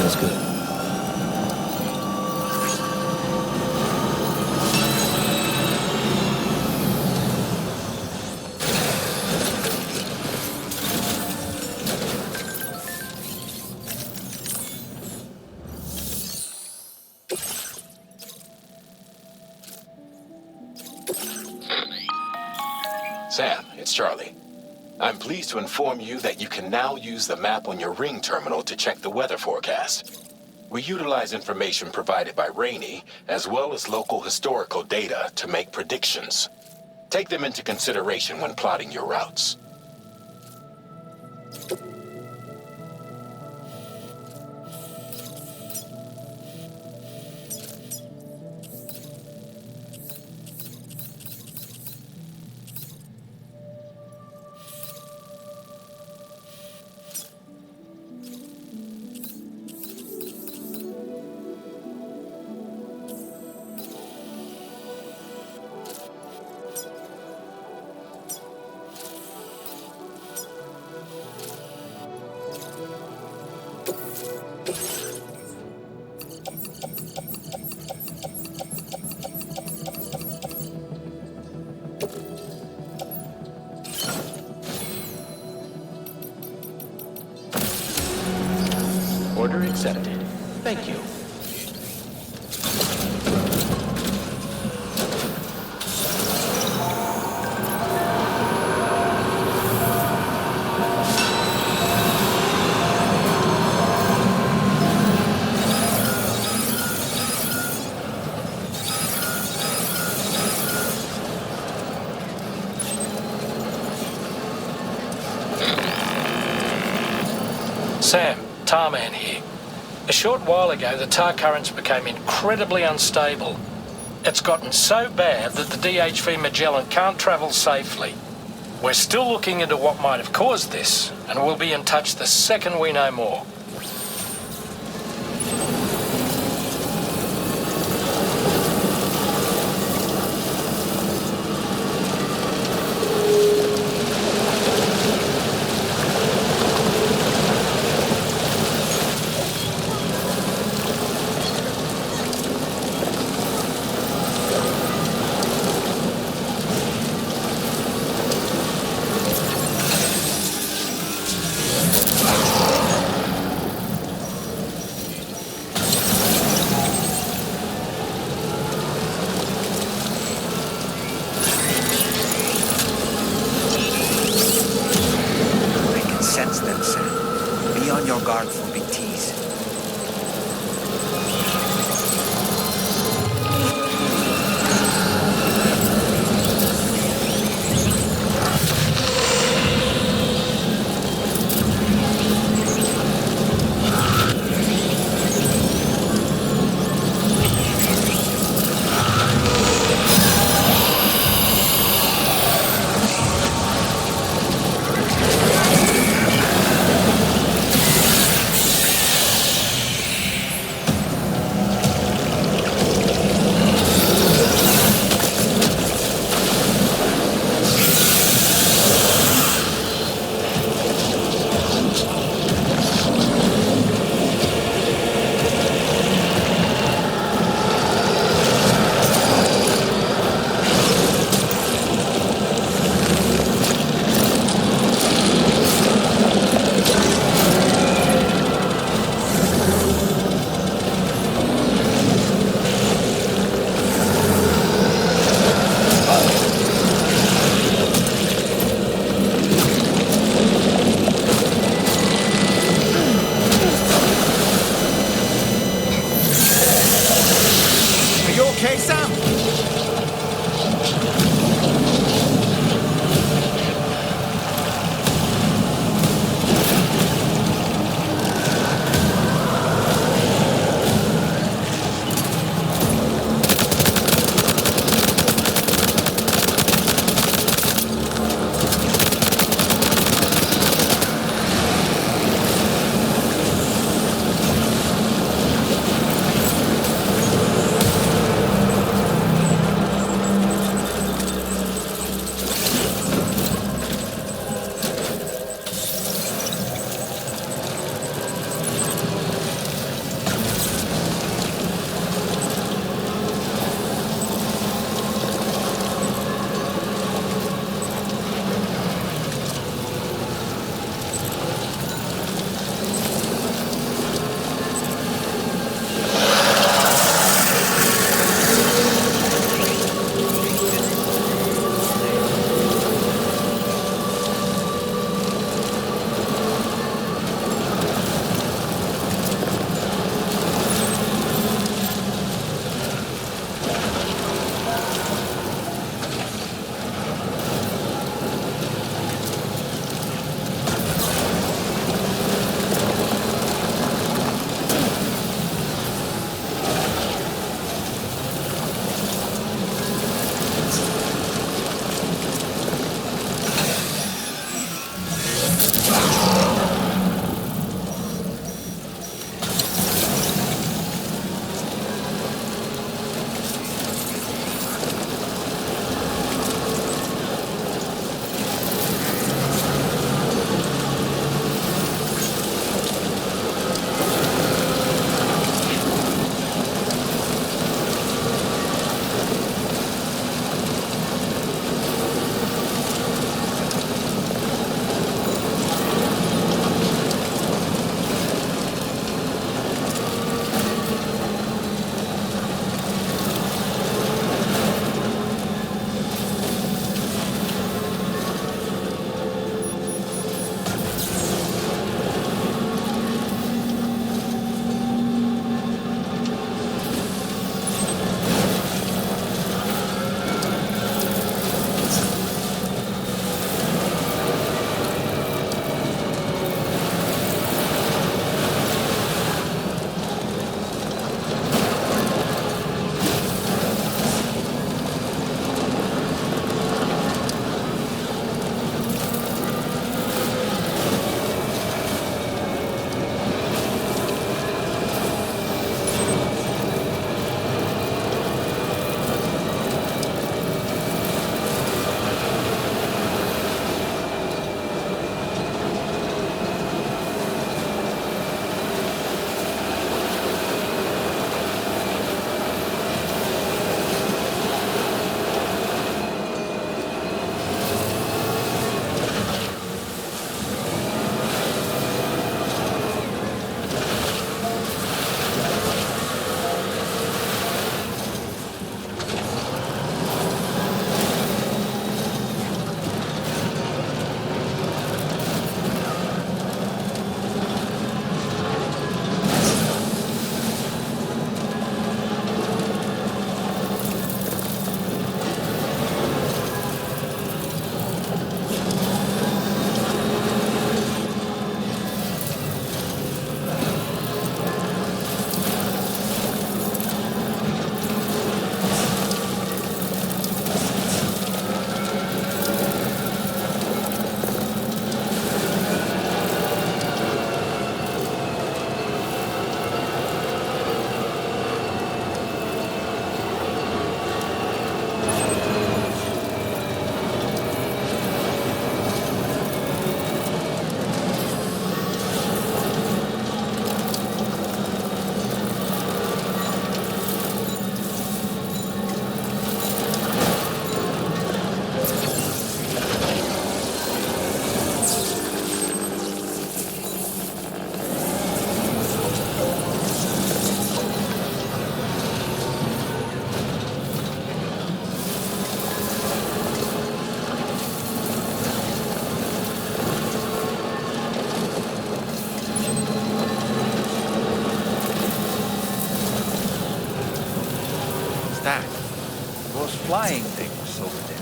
feels good. Sam, it's Charlie. I'm pleased to inform you that you can now use the map on your Ring terminal to check the weather forecast. We utilize information provided by Rainey, as well as local historical data to make predictions. Take them into consideration when plotting your routes. Order accepted. Thank you. Sam, Tarman here. A short while ago, the tar currents became incredibly unstable. It's gotten so bad that the DHV Magellan can't travel safely. We're still looking into what might have caused this, and we'll be in touch the second we know more. Sense them, Sam. Be on your guard for big T's. that? Those flying things over there.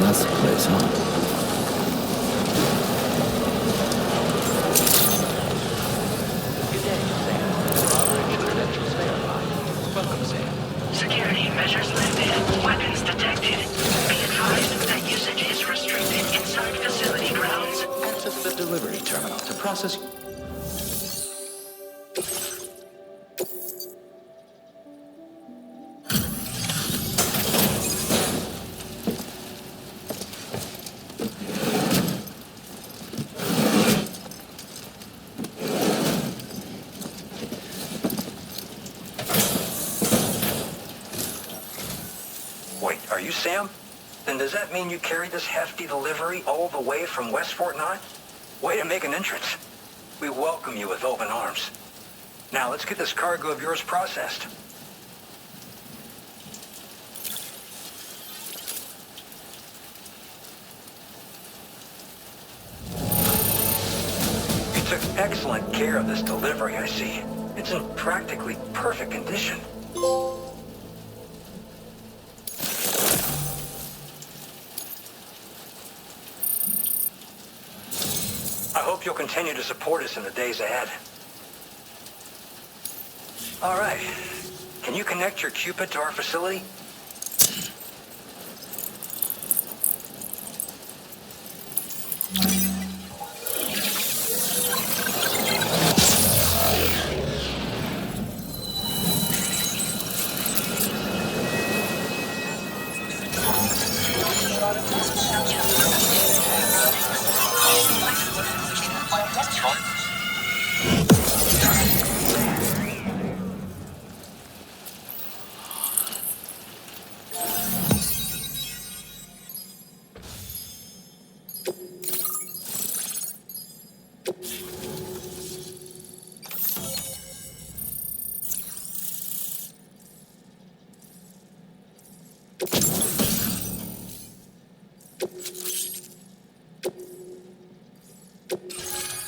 That's the place, huh? Good day, Sam. Robbery credentials verified. Welcome, Sam. Security measures lifted. Weapons detected. Be advised that usage is restricted inside facility grounds. Access the delivery terminal to process... Wait, are you Sam? Then does that mean you carried this hefty delivery all the way from West Fort 9? Way to make an entrance. We welcome you with open arms. Now let's get this cargo of yours processed. You took excellent care of this delivery, I see. It's in practically perfect condition. I hope you'll continue to support us in the days ahead. All right. Can you connect your Cupid to our facility?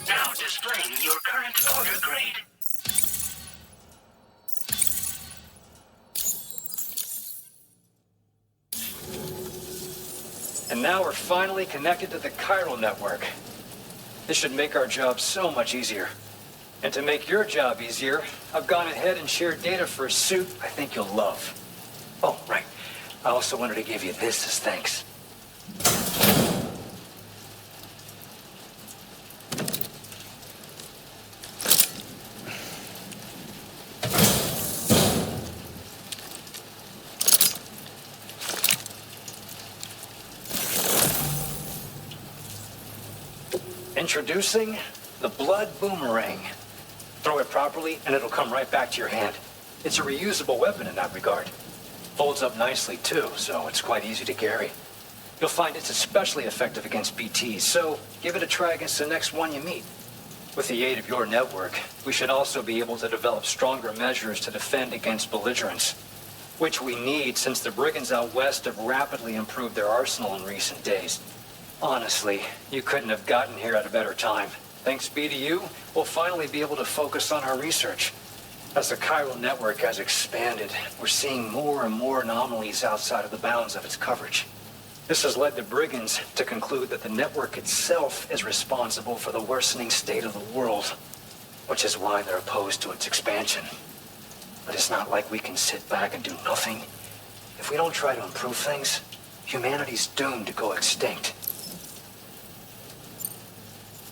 Now displaying your current order grade. And now we're finally connected to the chiral network. This should make our job so much easier. And to make your job easier, I've gone ahead and shared data for a suit I think you'll love. Oh, right. I also wanted to give you this as thanks. Introducing the Blood Boomerang. Throw it properly and it'll come right back to your hand. It's a reusable weapon in that regard. Folds up nicely too, so it's quite easy to carry. You'll find it's especially effective against BTs, so give it a try against the next one you meet. With the aid of your network, we should also be able to develop stronger measures to defend against belligerents, which we need since the brigands out west have rapidly improved their arsenal in recent days. Honestly, you couldn't have gotten here at a better time. Thanks be to you, we'll finally be able to focus on our research. As the chiral network has expanded, we're seeing more and more anomalies outside of the bounds of its coverage. This has led the brigands to conclude that the network itself is responsible for the worsening state of the world, which is why they're opposed to its expansion. But it's not like we can sit back and do nothing. If we don't try to improve things, humanity's doomed to go extinct.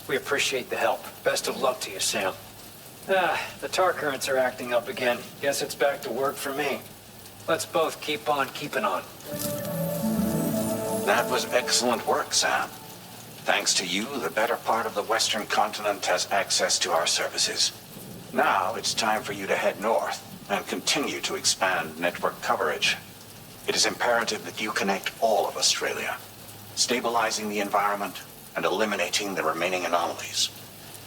We appreciate the help. Best of luck to you, Sam. The tar currents are acting up again. Guess it's back to work for me. Let's both keep on keeping on. That was excellent work, Sam. Thanks to you, the better part of the Western continent has access to our services. Now it's time for you to head north and continue to expand network coverage. It is imperative that you connect all of Australia, stabilizing the environment and eliminating the remaining anomalies.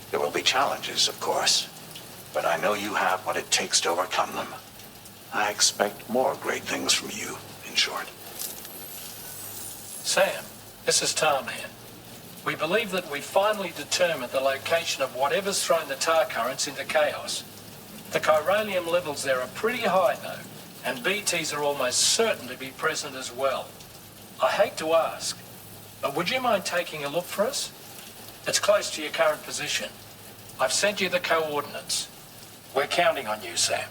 There will be challenges, of course, but I know you have what it takes to overcome them. I expect more great things from you, in short. Sam, this is Tom here. We believe that we finally determined the location of whatever's thrown the tar currents into chaos. The chiralium levels there are pretty high, though, and BTs are almost certain to be present as well. I hate to ask, but would you mind taking a look for us? It's close to your current position. I've sent you the coordinates. We're counting on you, Sam.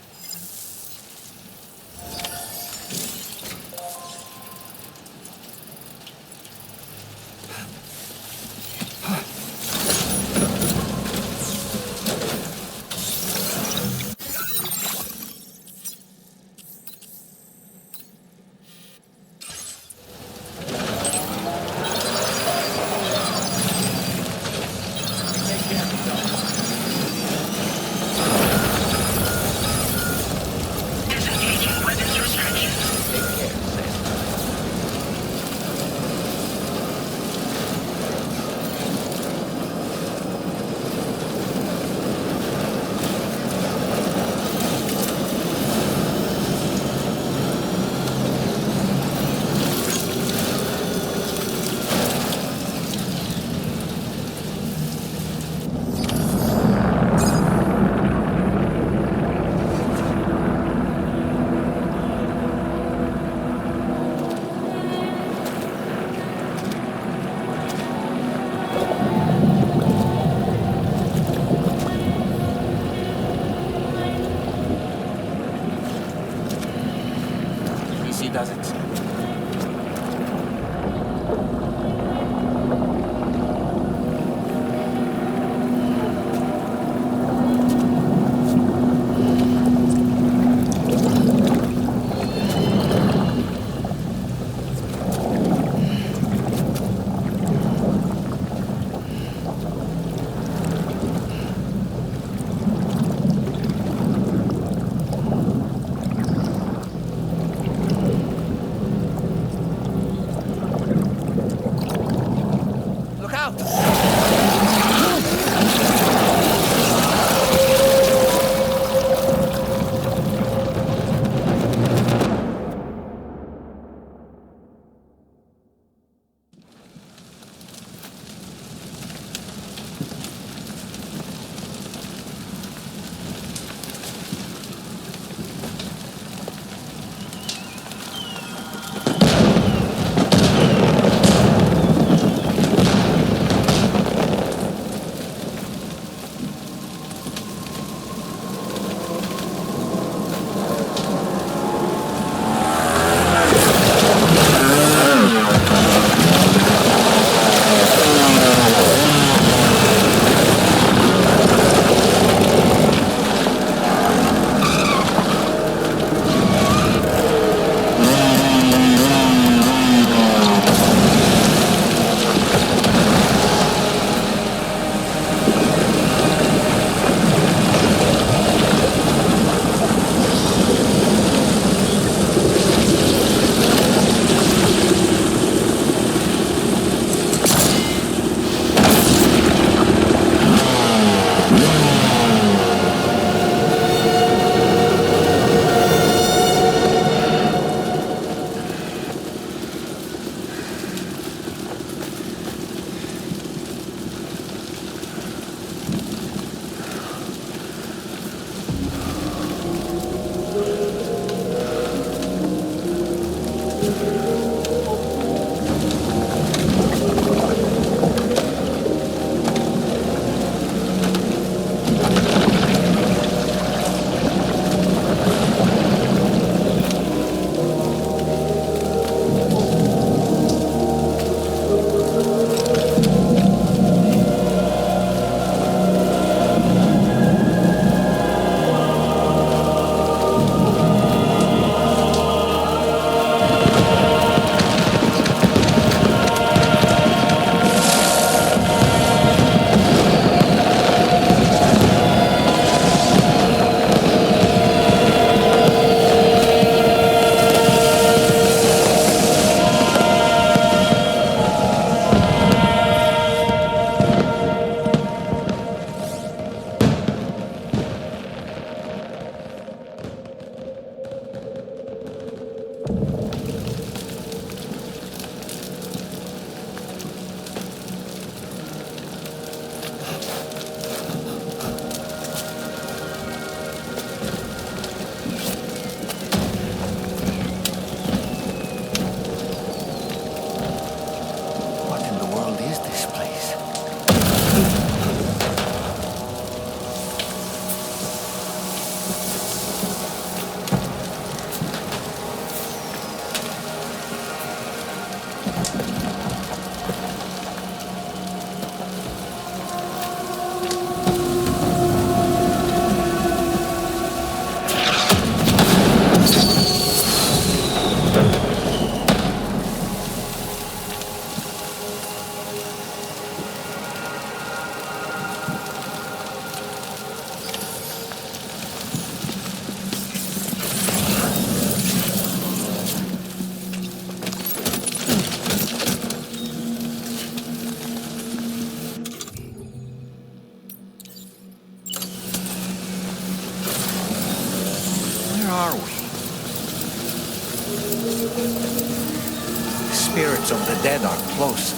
spirits of the dead are close.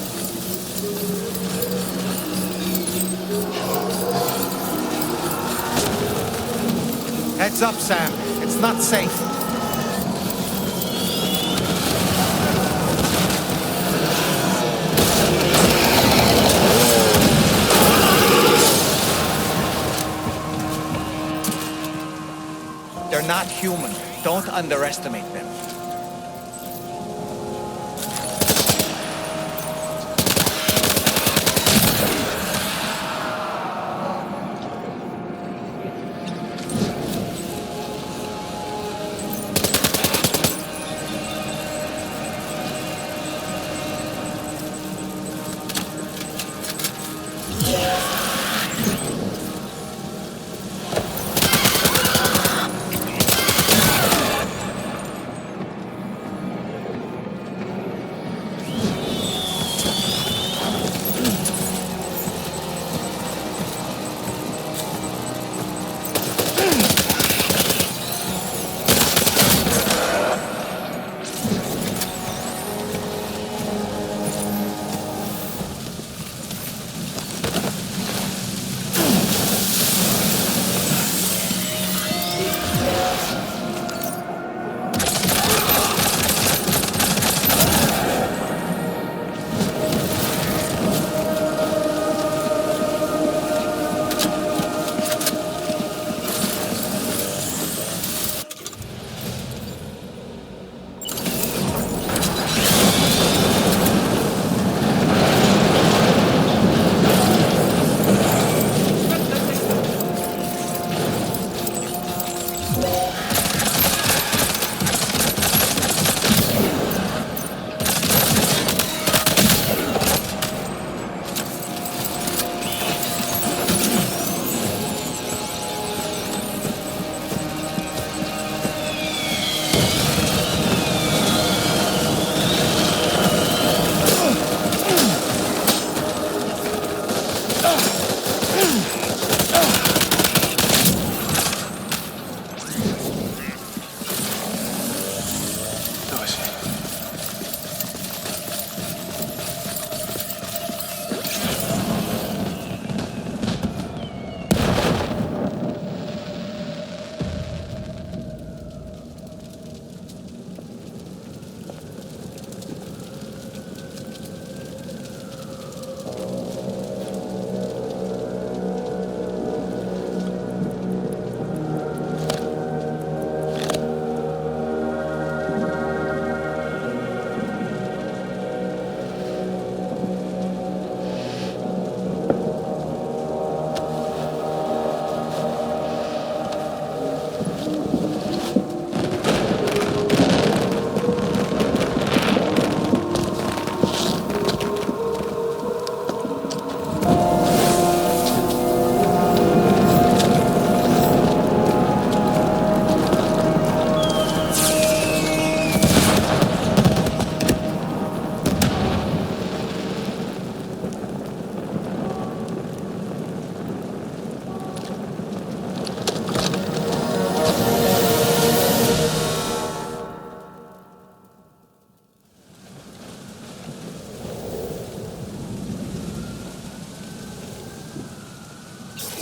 Heads up, Sam. It's not safe. They're not human. Don't underestimate them.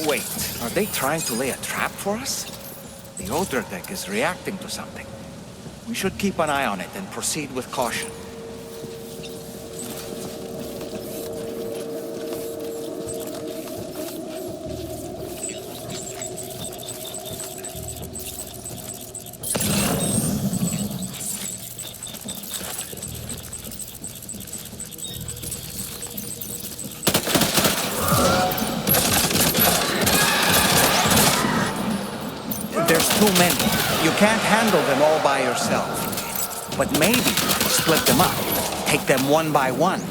Wait, are they trying to lay a trap for us? The older deck is reacting to something. We should keep an eye on it and proceed with caution. There's too many. You can't handle them all by yourself. But maybe split them up. Take them one by one.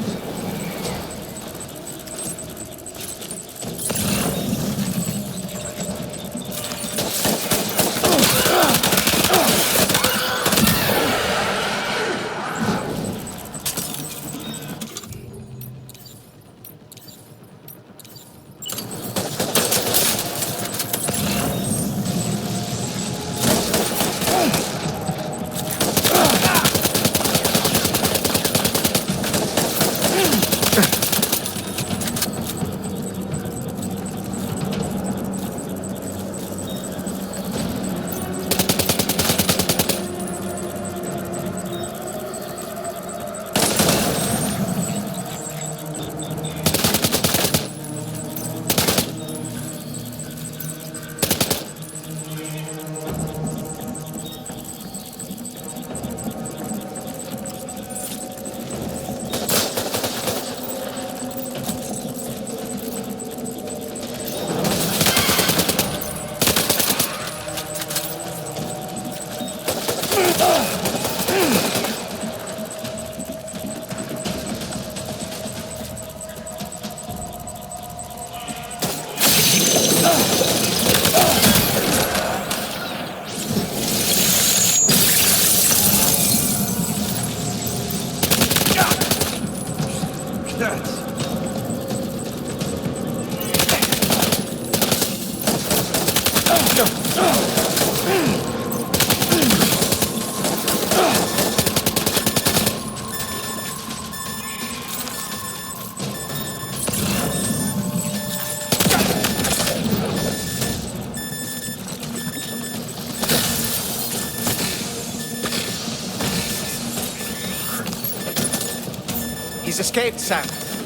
He's escaped, Sam.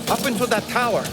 Up into that tower.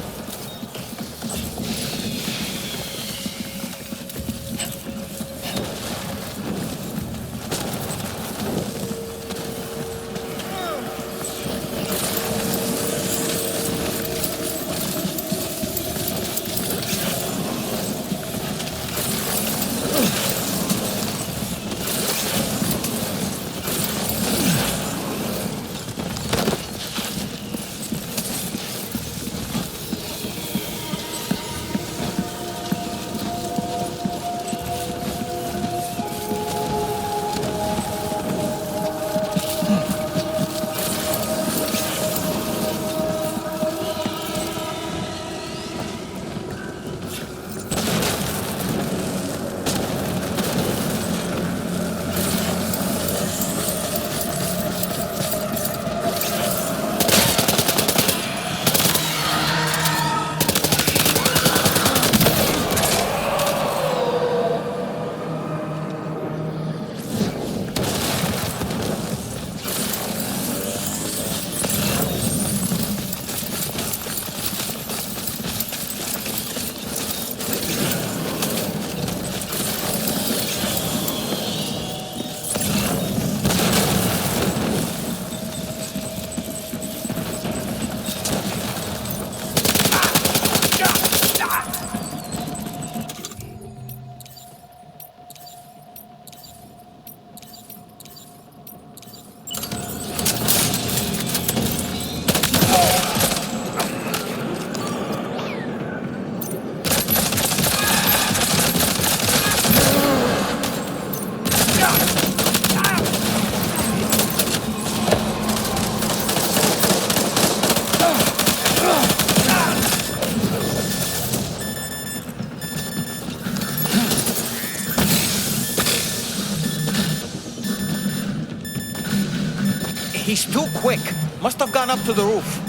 He's too quick. Must have gone up to the roof.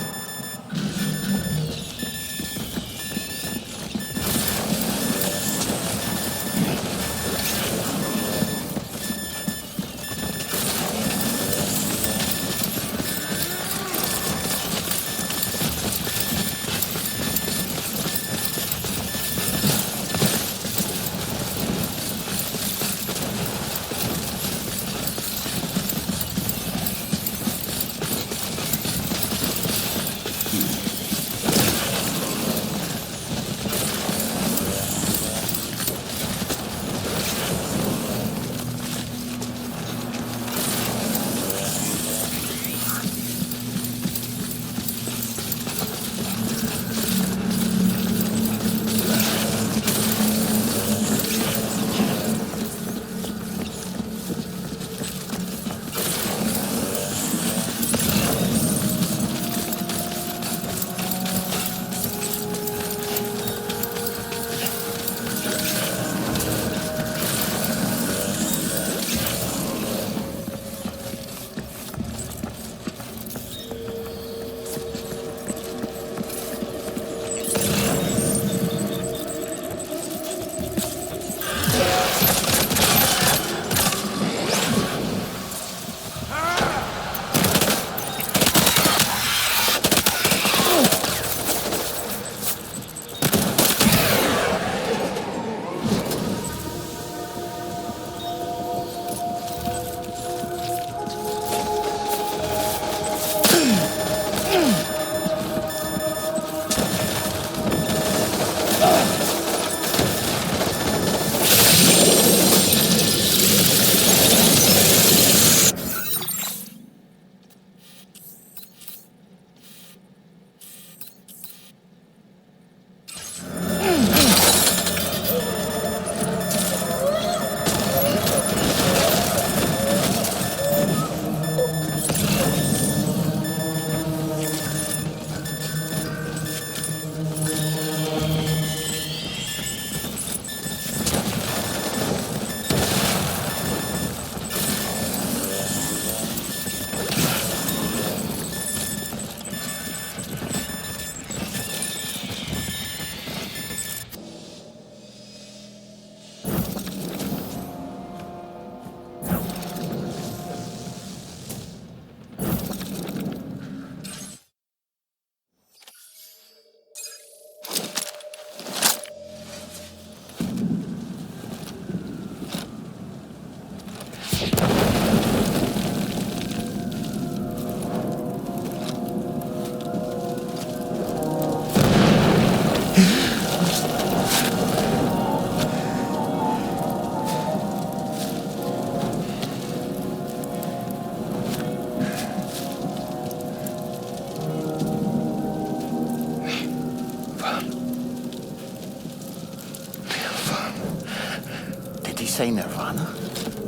say nirvana?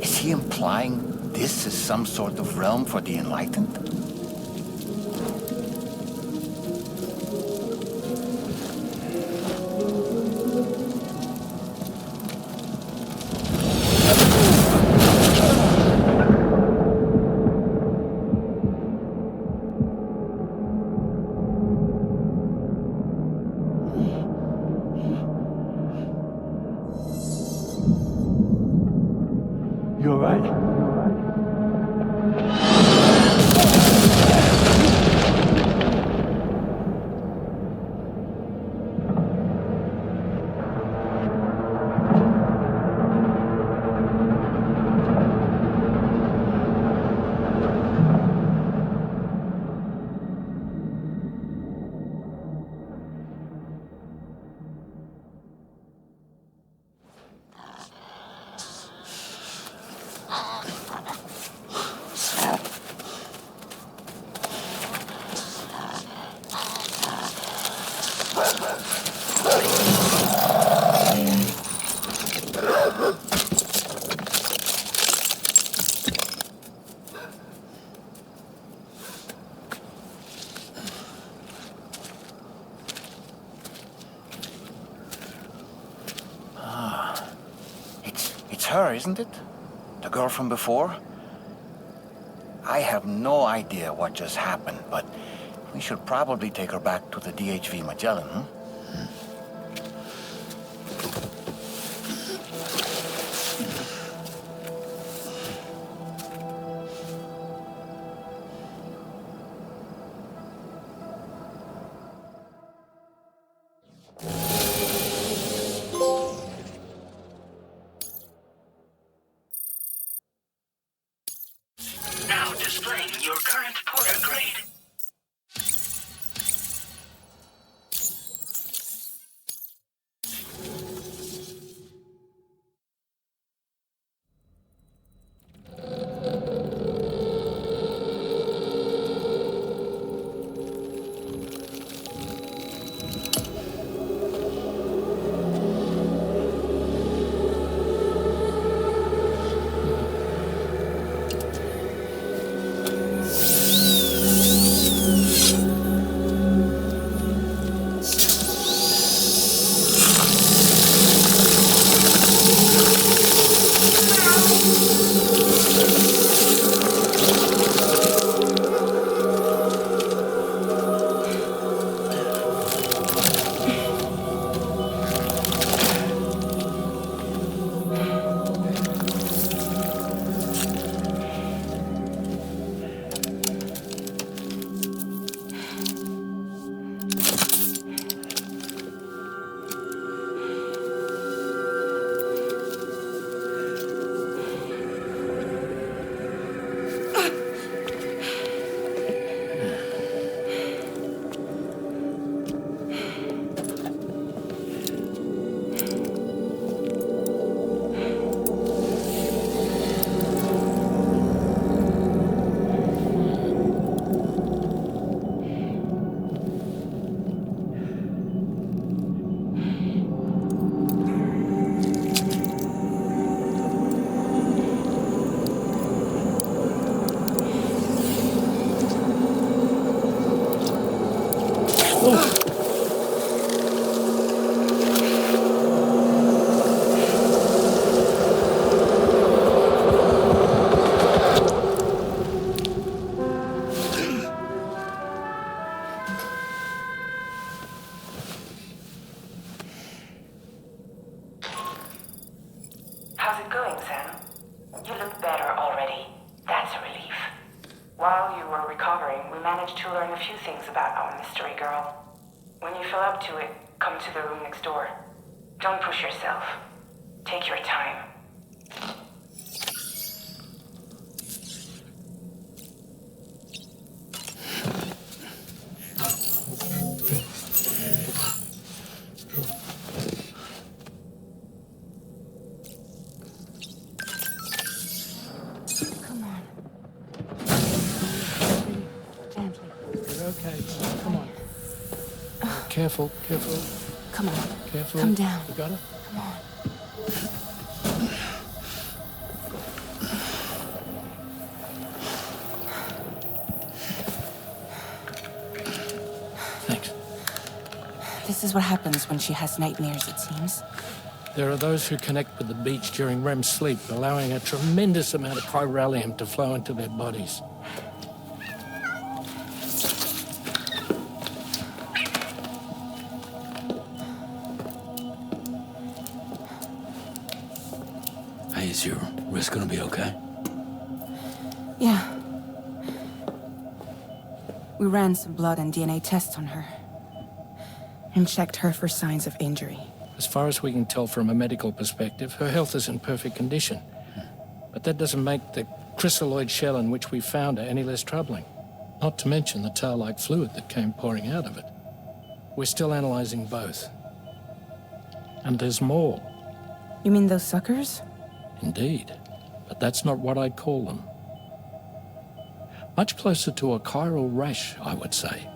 Is he implying this is some sort of realm for the enlightened? You all right? It's her, isn't it? The girl from before? I have no idea what just happened, but we should probably take her back to the DHV Magellan, huh? Now displaying your current porter grade. How's it going, Sam? You look better already. That's a relief. While you were recovering, we managed to learn a few things about our mystery girl. When you feel up to it, come to the room next door. Don't push yourself. Take your time. Come on. Gently. You're okay. Come on. Careful, careful, Come on. careful. Come down. You got it? Come on. This is what happens when she has nightmares, it seems. There are those who connect with the beach during REM sleep, allowing a tremendous amount of chiralium to flow into their bodies. Hey, is your wrist gonna be okay? Yeah. We ran some blood and DNA tests on her. And checked her for signs of injury. As far as we can tell from a medical perspective, her health is in perfect condition. But that doesn't make the chrysaloid shell in which we found her any less troubling. Not to mention the tar-like fluid that came pouring out of it. We're still analyzing both. And there's more. You mean those suckers? Indeed. But that's not what I'd call them. Much closer to a chiral rash, I would say.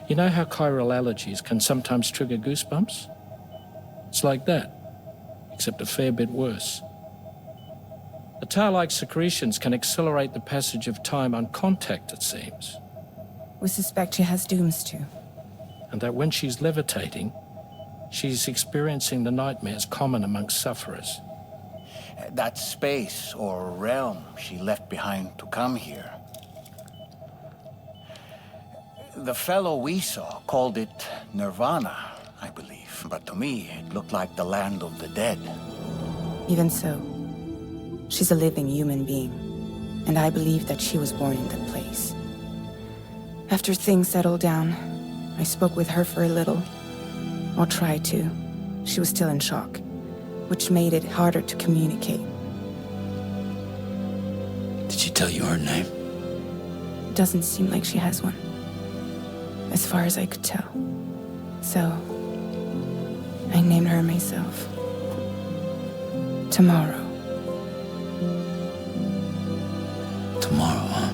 You know how chiral allergies can sometimes trigger goosebumps? It's like that, except a fair bit worse. The tar-like secretions can accelerate the passage of time on contact, it seems. We suspect she has dooms too. And that when she's levitating, she's experiencing the nightmares common amongst sufferers. That space or realm she left behind to come here. The fellow we saw called it nirwana, I believe. But to me, it looked like the land of the dead. Even so, she's a living human being. And I believe that she was born in that place. After things settled down, I spoke with her for a little. Or tried to. She was still in shock, which made it harder to communicate. Did she tell you her name? It doesn't seem like she has one. As far as I could tell. So, I named her myself. Tomorrow. Tomorrow, huh?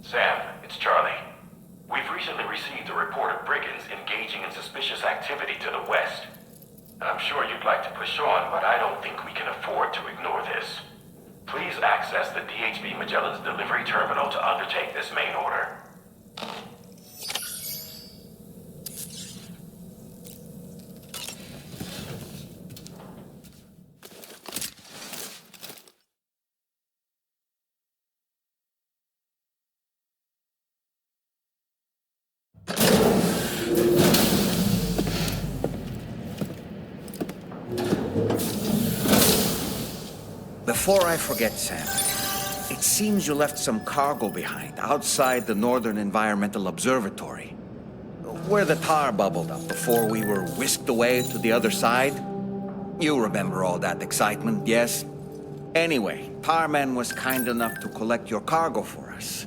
Sam, it's Charlie. We've recently received a report of brigands engaging in suspicious activity to the west. I'm sure you'd like to push on, but I don't think we can afford to ignore this. Please access the DHV Magellan's delivery terminal to undertake this main order. Before I forget, Sam, it seems you left some cargo behind outside the Northern Environmental Observatory, where the tar bubbled up before we were whisked away to the other side. You remember all that excitement, yes? Anyway, Tarman was kind enough to collect your cargo for us.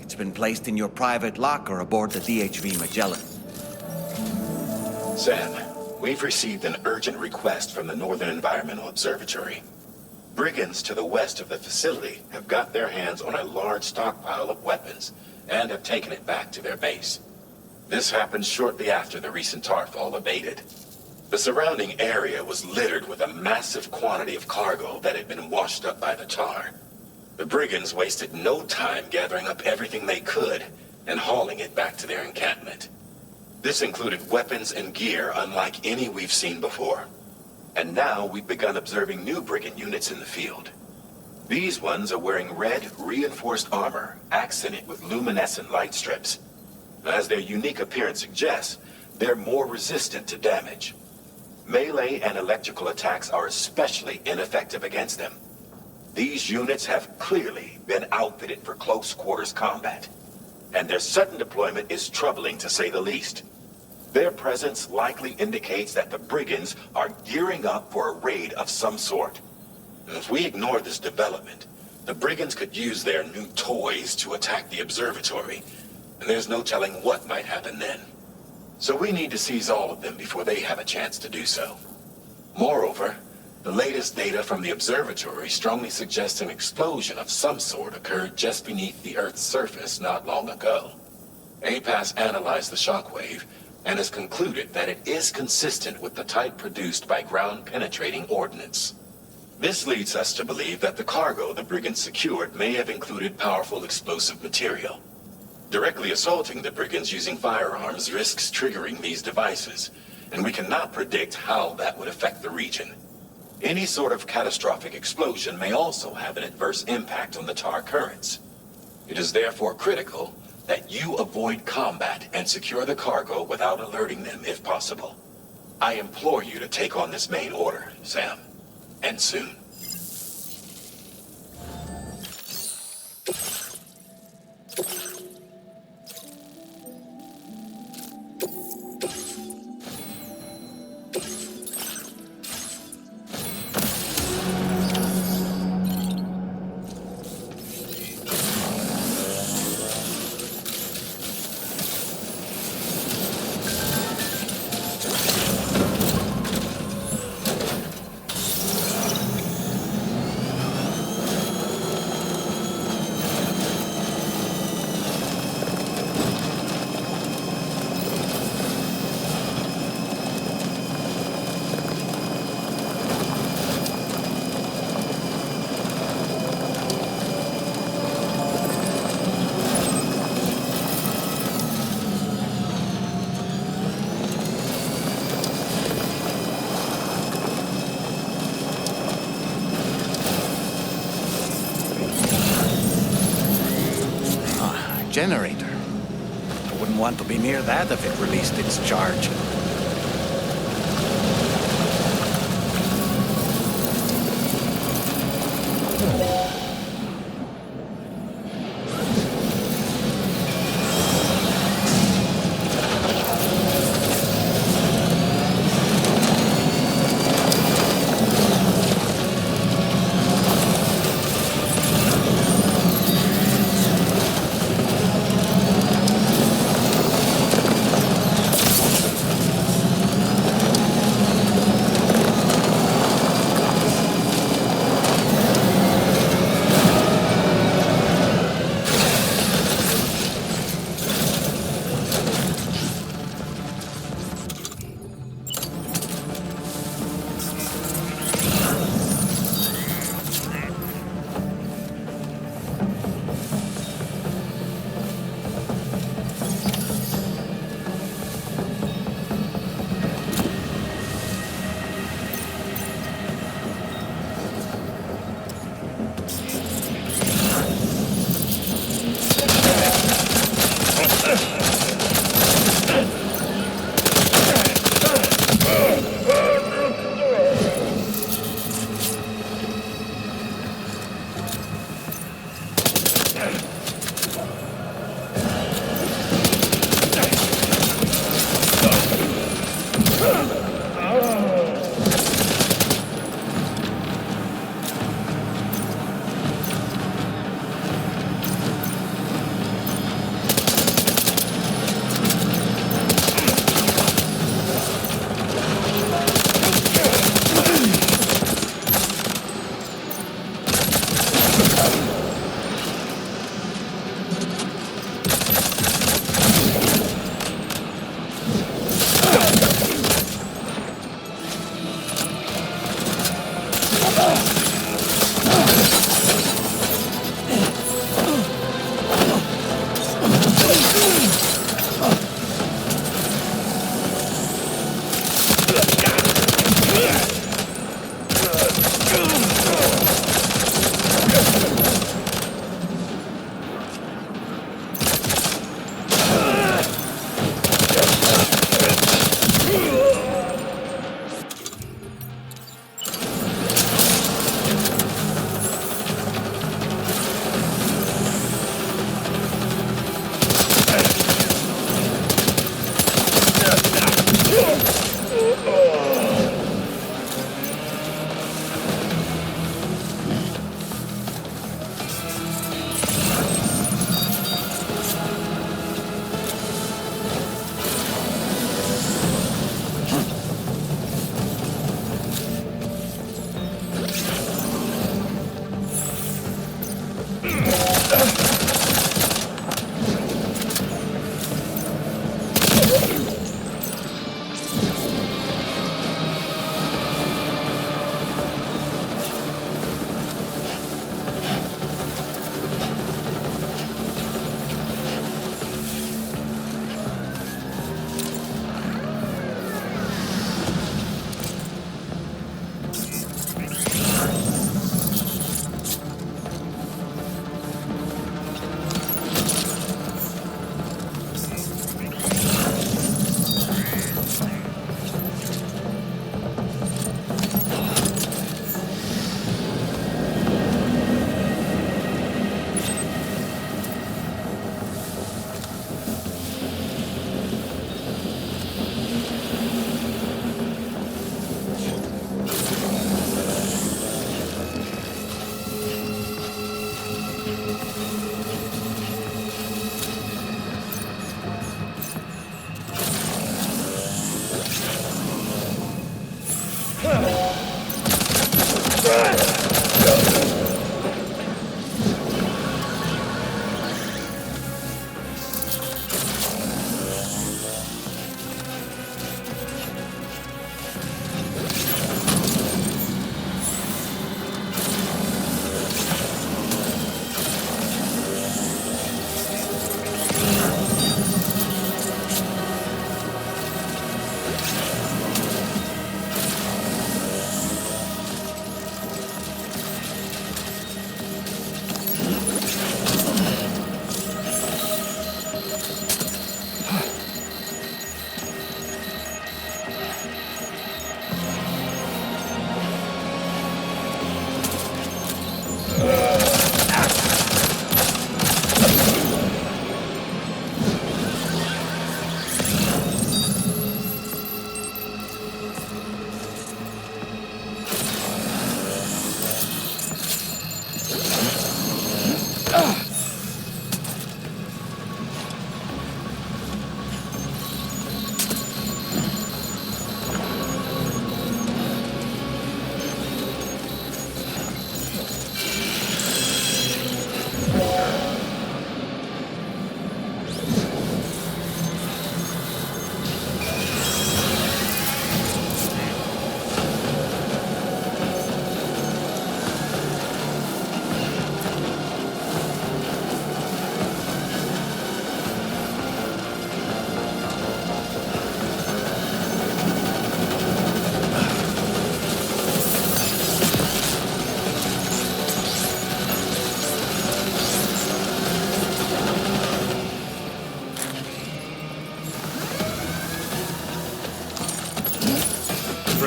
It's been placed in your private locker aboard the DHV Magellan. Sam, we've received an urgent request from the Northern Environmental Observatory. Brigands to the west of the facility have got their hands on a large stockpile of weapons and have taken it back to their base. This happened shortly after the recent tarfall abated. The surrounding area was littered with a massive quantity of cargo that had been washed up by the tar. The brigands wasted no time gathering up everything they could and hauling it back to their encampment. This included weapons and gear unlike any we've seen before. And now we've begun observing new brigand units in the field. These ones are wearing red, reinforced armor, accented with luminescent light strips. As their unique appearance suggests, they're more resistant to damage. Melee and electrical attacks are especially ineffective against them. These units have clearly been outfitted for close quarters combat, and their sudden deployment is troubling to say the least. Their presence likely indicates that the brigands are gearing up for a raid of some sort. If we ignore this development, the brigands could use their new toys to attack the observatory, and there's no telling what might happen then. So we need to seize all of them before they have a chance to do so. Moreover, the latest data from the observatory strongly suggests an explosion of some sort occurred just beneath the Earth's surface not long ago. APAS analyzed the shockwave and has concluded that it is consistent with the type produced by ground-penetrating ordnance. This leads us to believe that the cargo the brigands secured may have included powerful explosive material. Directly assaulting the brigands using firearms risks triggering these devices, and we cannot predict how that would affect the region. Any sort of catastrophic explosion may also have an adverse impact on the tar currents. It is therefore critical that you avoid combat and secure the cargo without alerting them if possible. I implore you to take on this main order, Sam. And soon. Generator. I wouldn't want to be near that if it released its charge.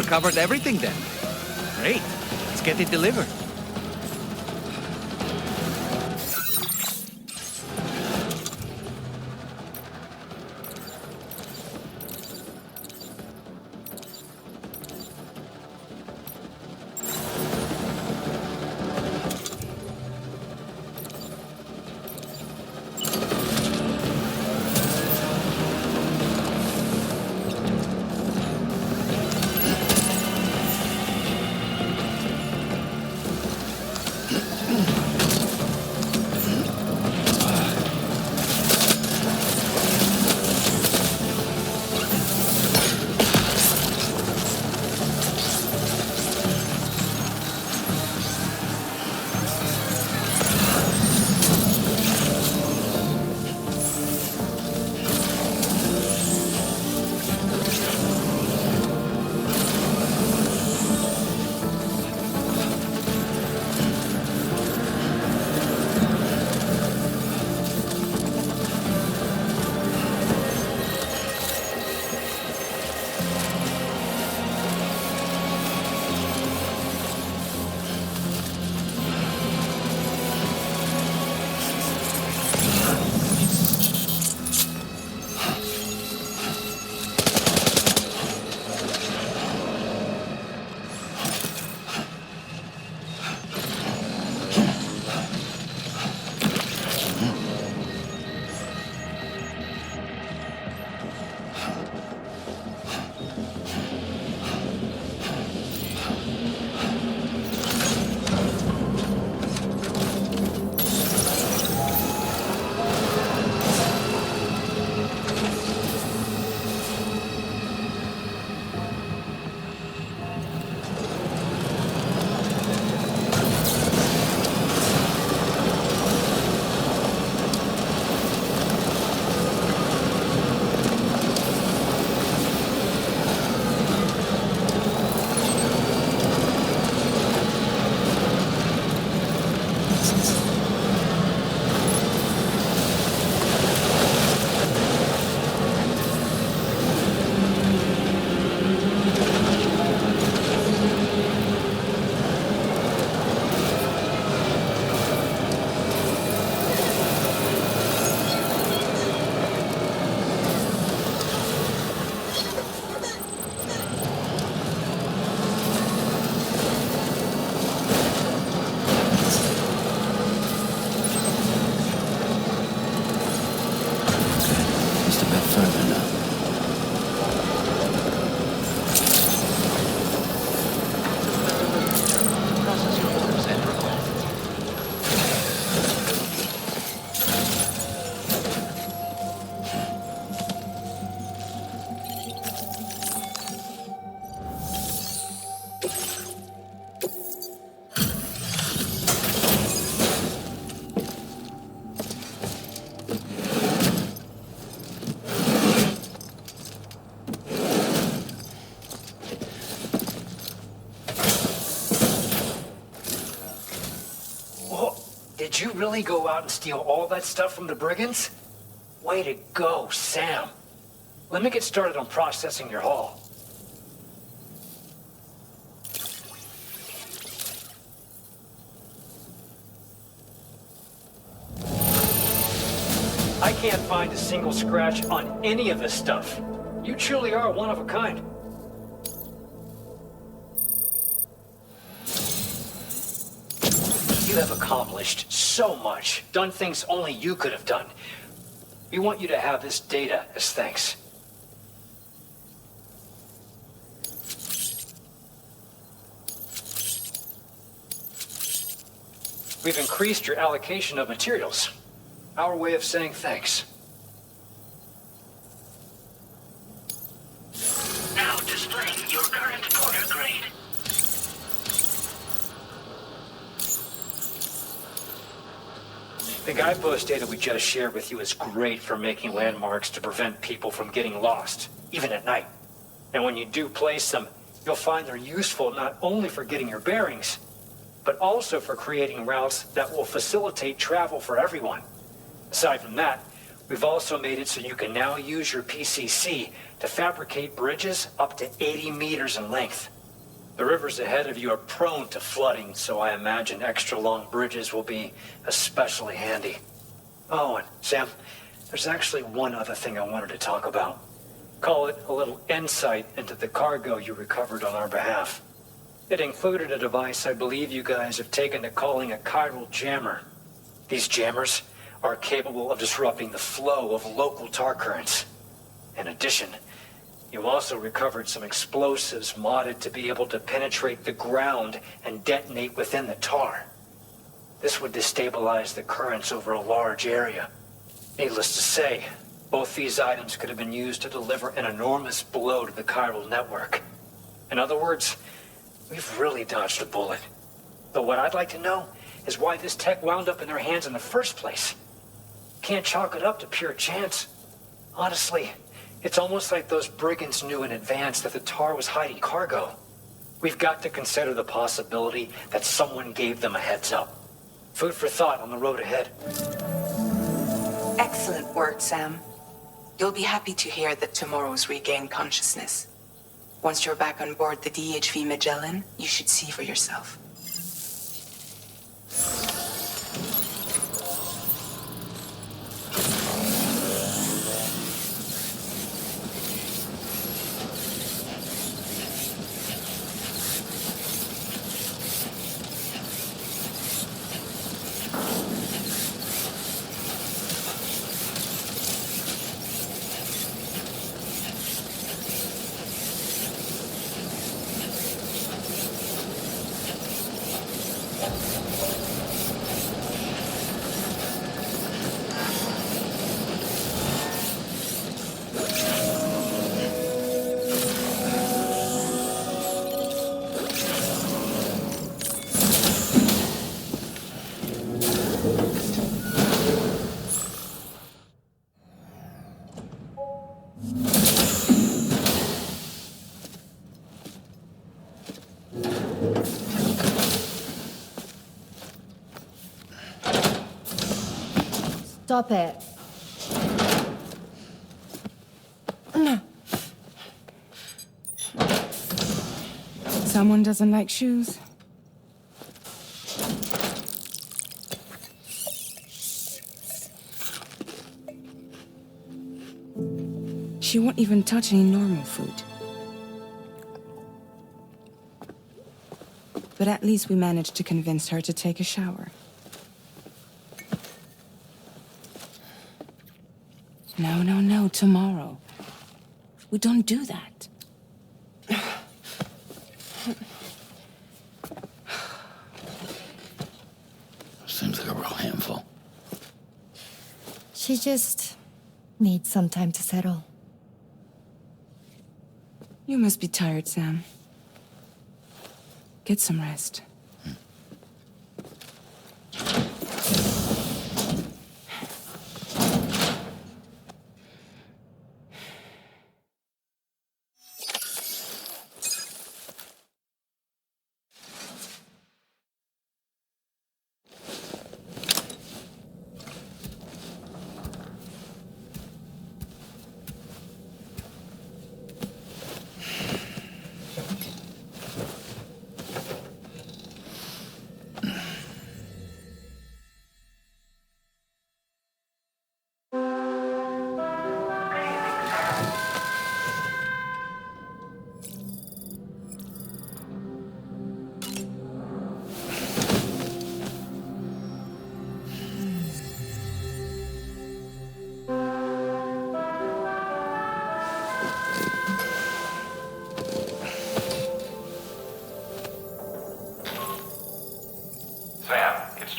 recovered everything then. Great. Let's get it delivered. Did you really go out and steal all that stuff from the brigands? Way to go, Sam. Let me get started on processing your haul. I can't find a single scratch on any of this stuff. You truly are one of a kind. You have accomplished so much, done things only you could have done. We want you to have this data as thanks. We've increased your allocation of materials. Our way of saying thanks. Now displaying your current order grade. The guidepost data we just shared with you is great for making landmarks to prevent people from getting lost, even at night. And when you do place them, you'll find they're useful not only for getting your bearings, but also for creating routes that will facilitate travel for everyone. Aside from that, We've also made it so you can now use your PCC to fabricate bridges up to 80 meters in length. The rivers ahead of you are prone to flooding, so I imagine extra long bridges will be especially handy. Oh, and Sam, there's actually one other thing I wanted to talk about. Call it a little insight into the cargo you recovered on our behalf. It included a device I believe you guys have taken to calling a chiral jammer. These jammers are capable of disrupting the flow of local tar currents. In addition, you also recovered some explosives modded to be able to penetrate the ground and detonate within the tar. This would destabilize the currents over a large area. Needless to say, both these items could have been used to deliver an enormous blow to the chiral network. In other words, we've really dodged a bullet. But what I'd like to know is why this tech wound up in their hands in the first place. Can't chalk it up to pure chance. Honestly, it's almost like those brigands knew in advance that the tar was hiding cargo. We've got to consider the possibility that someone gave them a heads up. Food for thought on the road ahead. Excellent work, Sam. You'll be happy to hear that tomorrow's regained consciousness. Once you're back on board the DHV Magellan, you should see for yourself. Stop it. No. Someone doesn't like shoes? She won't even touch any normal food. But at least we managed to convince her to take a shower. No, tomorrow. We don't do that. Seems like a real handful. She just needs some time to settle. You must be tired, Sam. Get some rest.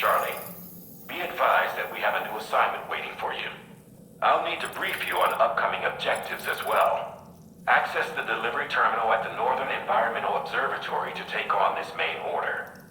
Charlie. Be advised that we have a new assignment waiting for you. I'll need to brief you on upcoming objectives as well. Access the delivery terminal at the Northern Environmental Observatory to take on this main order.